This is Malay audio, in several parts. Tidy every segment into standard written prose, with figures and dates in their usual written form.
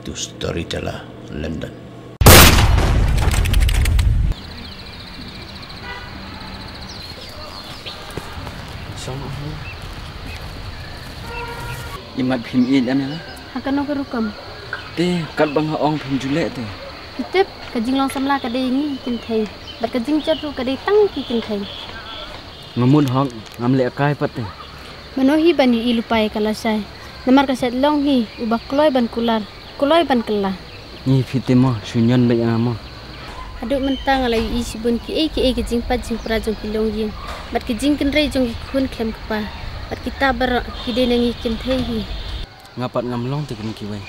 to Storyteller London. Imat phim in em ya. Hakan no kerukam. Te kat bang ong phim julek te. Itip kajing long samla kadai ni kin thai. Bat kajing chatu kadai tang ki kin thai. Ngamun hong ngam le kai pat te. Manohi bani ilupai kalasai. Namar kaset long hi ubak kloy ban kular. Kloy ban kela. Ni fitemo sunyon ba yang mo. Aduk mentang alai isi bun ki kajing pat jing prajong kilong yin. Bat kajing kin rei jong kun klem kapa. Bat kita ber kide nangi kin thai hi. Ngapat ngam long te kin ki wei.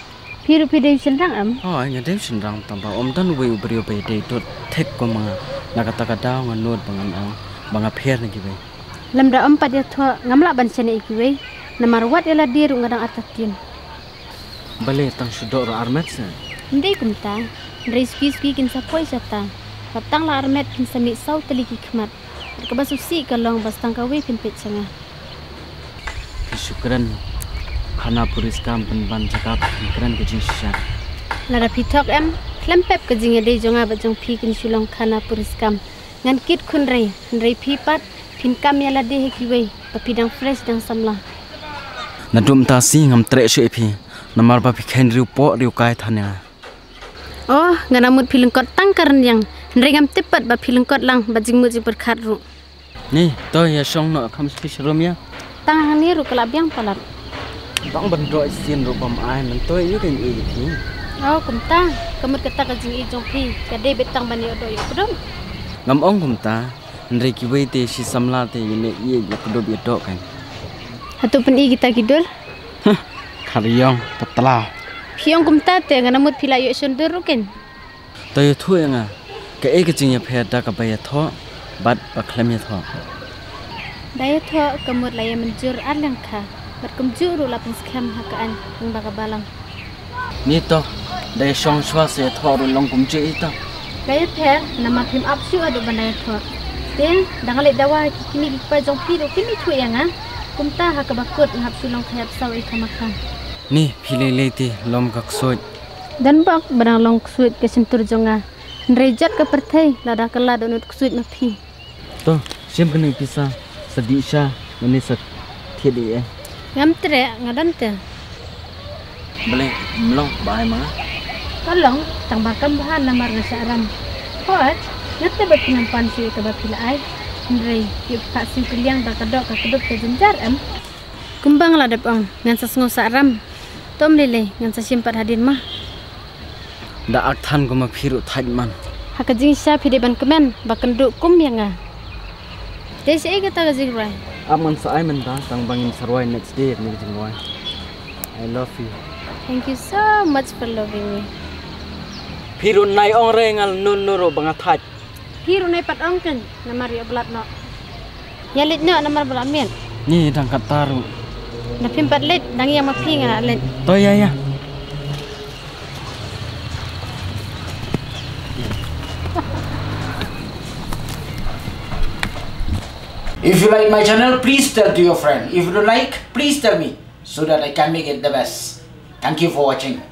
Piru pidai sendang am. Oh, nya dem sendang tambah om tan wei ubrio be de tot tek ko mga nakata daw nganod bangan ang banga pher ni ki wei. Lamda empat ya thua ngamla ban sene ki wei. Namar wat ela diru ngadang atakin. Bale tang sudok ro armet se. Ndai kumta. Ndai ski kin sapoi sata. Patang la armet kin sami sau teli ki khmat. Kabasusi kalong bastang ka wei kin pet sanga. Syukran khana puris kam ban jakap kran ke jing sha. Nara pitok em klempep ke jing ade jonga ba jong pi kin sulong khana puris kam. Ngan kit khun rei pi pat pin kam ya la de ki wei pa pidang fresh dang samla. Nadum ta si ngam tre she phi namar ba phi khen riu po riu kai thanya. Oh, nganamut pilengkot tang karan yang rei ngam tepat ba pilengkot lang ba jing mu ji berkhat ru. Ni to ya song no kham fish room ya. Tang ni ru kelab yang palat. Bang ban roi sin ro bam ai man toy yu ken i phi. Oh, kumta kemut kata ka jing i jong pi kade betang ban yo do yo kudum. Ngam ong kum ta ndre ki wei te si samla te yene i ya kudo bi do kan. Hatu pen i kita kidul. Kharyong patla. Piong kumta te nganamut pila yo sundur ru ken. To yu thu nga ke e ke jing ya phe da ka ba ya tho bat ba khlem ya tho. Daya thua kemut laya menjur arlang kha. Bat kemjuru lapin skam hakaan ng baka balang. Ni to dai song shwa se tho ru long kum che ita. Daya the nama phim apsu adu bandaya thua. Ten dangale dawa kini pa jong pi ru kini thu yang a. Kumta ha ka bakut ngap sulong khayap saw i kamakan. Ni phile le te lom kak soj. Dan bak barang long suit ke sentur jonga. Nrejat ke perthai lada kala donut suit ma phi. To sim kene pisa sedi sha mani sat thiedi e. Ngam tre ngadan te. Bale mlong bai ma. Tolong tang bakam bahan namar na sa aram. Hot, ngate ba pinampan si ka ba pila ai? Ndrei, yuk ka sim kiliang ba kadok ka keduk ke jenjar am. Kumbang la depong ngan sa sngo sa aram. Tom lele ngan sa simpat hadin mah. Da ak than ko ma phiru thaj man. Haka jing sha phide ban kemen ba kenduk kum yang a. Desi e kata ka jing rai. Aman sa ai man da tang bangin sarwai next day ni jing wai. I love you. Thank you so much for loving me. Phiru nai ong re ngal nun nuro banga thaj. Hiru nai pat ong ken namar yo blat no. Yalit no namar blat men. Ni dang kataru. Na pimpat lit dang yang ma phi ngana lit. To ya. If you like my channel, please tell to your friend. If you don't like, please tell me so that I can make it the best. Thank you for watching.